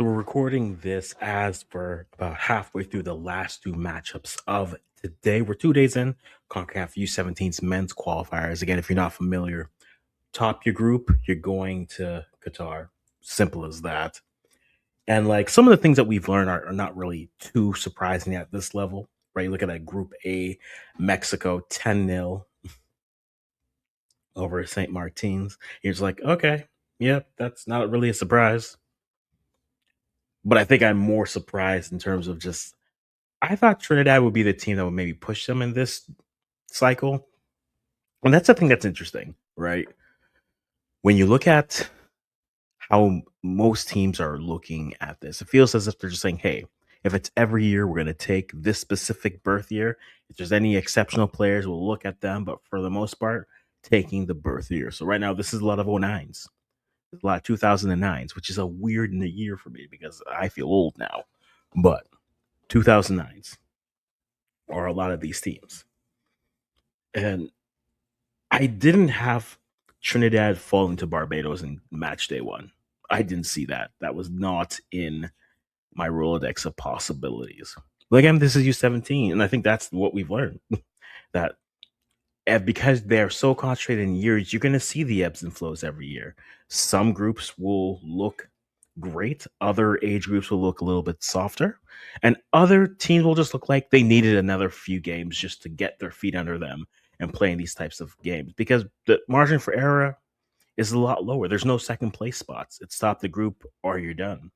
So we're recording this as we're about halfway through the last two matchups of today. We're 2 days in CONCACAF U17's men's qualifiers. Again, if you're not familiar, top your group, you're going to Qatar. Simple as that. And like some of the things that we've learned are not really too surprising at this level, right? You look at that Group A, Mexico 10-0 over St. Martin's. You're just like, okay, yeah, that's not really a surprise. But I think I'm more surprised in terms of just I thought Trinidad would be the team that would maybe push them in this cycle. And that's something that's interesting, right? When you look at how most teams are looking at this, it feels as if they're just saying, hey, if it's every year, we're going to take this specific birth year. If there's any exceptional players, we'll look at them. But for the most part, taking the birth year. So right now, this is a lot of 09s, a lot of 2009s, which is a weird in the year for me because I feel old now. But 2009s are a lot of these teams. And I didn't have Trinidad falling to Barbados in match day one. I didn't see that. That was not in my Rolodex of possibilities. But again, this is U17, and I think that's what we've learned. That because they're so concentrated in years, you're going to see the ebbs and flows every year. Some groups will look great, other age groups will look a little bit softer, and other teams will just look like they needed another few games just to get their feet under them and playing these types of games because the margin for error is a lot lower. There's no second place spots. It's stop the group or you're done.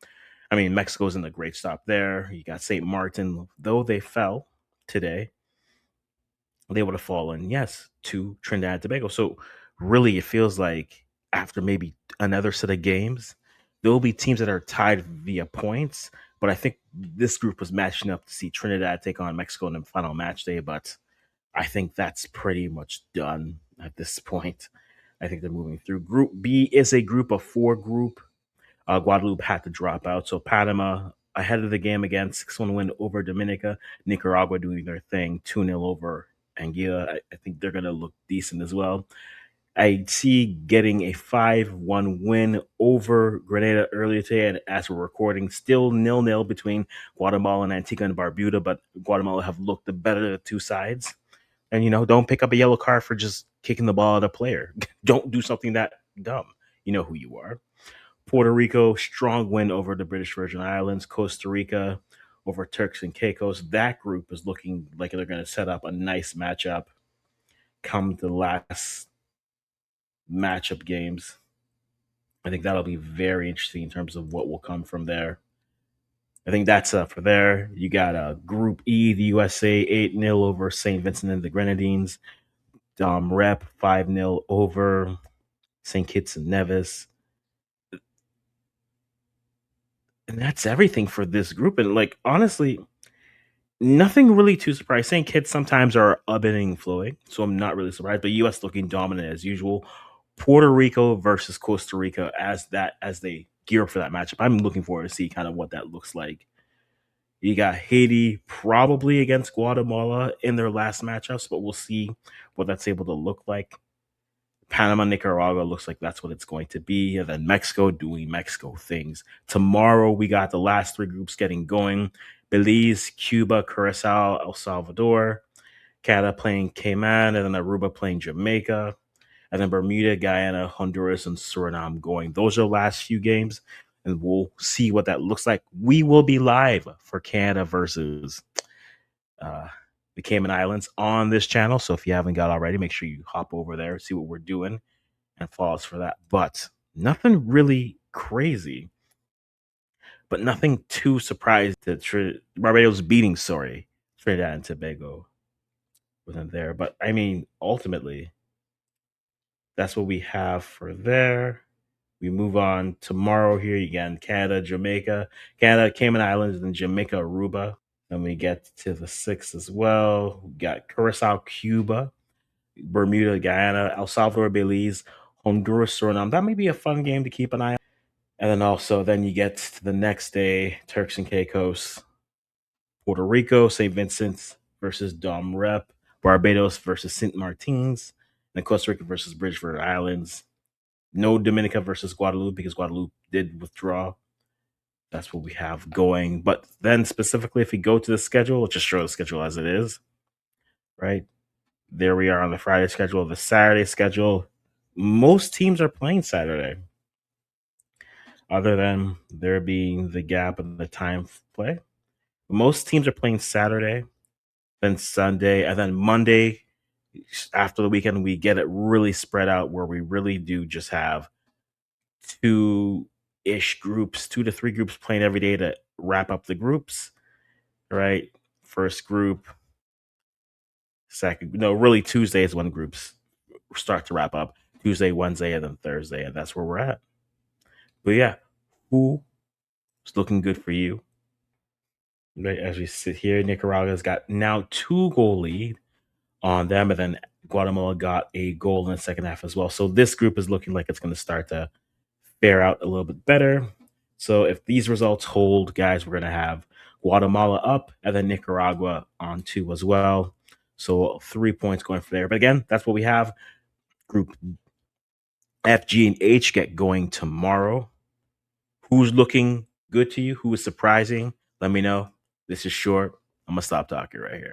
I mean, Mexico's in a great stop there. You got St. Martin, though they fell today, they would have fallen, yes, to Trinidad and Tobago. So really, it feels like after maybe another set of games, there will be teams that are tied via points. But I think this group was matching up to see Trinidad take on Mexico in the final match day. But I think that's pretty much done at this point. I think they're moving through. Group B is a group of four group. Guadeloupe had to drop out. So Panama ahead of the game again, 6-1 win over Dominica. Nicaragua doing their thing, 2-0 over Anguilla. I think they're going to look decent as well. I see getting a 5-1 win over Grenada earlier today. And as we're recording, still 0-0 between Guatemala and Antigua and Barbuda, but Guatemala have looked the better of the two sides. And, don't pick up a yellow card for just kicking the ball at a player. Don't do something that dumb. You know who you are. Puerto Rico, strong win over the British Virgin Islands. Costa Rica over Turks and Caicos. That group is looking like they're going to set up a nice matchup come the last matchup games. I think that'll be very interesting in terms of what will come from there. I think that's for there. You got Group E, the USA 8-0 over St. Vincent and the Grenadines. Rep 5-0 over St. Kitts and Nevis. And that's everything for this group. And like honestly, nothing really too surprising. St. Kitts sometimes are ebbing and flowing, so I'm not really surprised. But US looking dominant as usual. Puerto Rico versus Costa Rica as they gear up for that matchup. I'm looking forward to see kind of what that looks like. You got Haiti probably against Guatemala in their last matchups, but we'll see what that's able to look like. Panama, Nicaragua looks like that's what it's going to be. And then Mexico doing Mexico things. Tomorrow, we got the last three groups getting going. Belize, Cuba, Curacao, El Salvador. Canada playing Cayman, and then Aruba playing Jamaica. And then Bermuda, Guyana, Honduras, and Suriname going. Those are the last few games. And we'll see what that looks like. We will be live for Canada versus the Cayman Islands on this channel. So if you haven't got already, make sure you hop over there, see what we're doing, and follow us for that. But nothing really crazy, but nothing too surprised that Barbados beating, Trinidad and Tobago wasn't there. But I mean, ultimately, that's what we have for there. We move on tomorrow here again, Canada, Jamaica, Canada, Cayman Islands, and Jamaica, Aruba. Then we get to the 6th as well. We got Curacao, Cuba, Bermuda, Guyana, El Salvador, Belize, Honduras, Suriname. That may be a fun game to keep an eye on. And then also, then you get to the next day, Turks and Caicos, Puerto Rico, St. Vincent versus Dom Rep, Barbados versus St. Martins, and Costa Rica versus British Virgin Islands. No Dominica versus Guadeloupe because Guadeloupe did withdraw. That's what we have going. But then specifically, if we go to the schedule, let's just show the schedule as it is, right? There we are on the Friday schedule, the Saturday schedule. Most teams are playing Saturday, other than there being the gap in the time of play. Most teams are playing Saturday, then Sunday, and then Monday. After the weekend, we get it really spread out where we really do just have two ish groups, 2 to 3 groups playing every day to wrap up the groups, right? First group, second, no, really Tuesday is when groups start to wrap up. Tuesday, Wednesday, and then Thursday, and that's where we're at. But yeah, who's looking good for you? Right, as we sit here, Nicaragua's got now 2 goal lead on them, and then Guatemala got a goal in the second half as well. So this group is looking like it's going to start to fare out a little bit better. So if these results hold, guys, we're going to have Guatemala up and then Nicaragua on 2 as well. So 3 points going for there. But again, that's what we have. Group F, G, and H get going tomorrow. Who's looking good to you? Who is surprising? Let me know. This is short. I'm going to stop talking right here.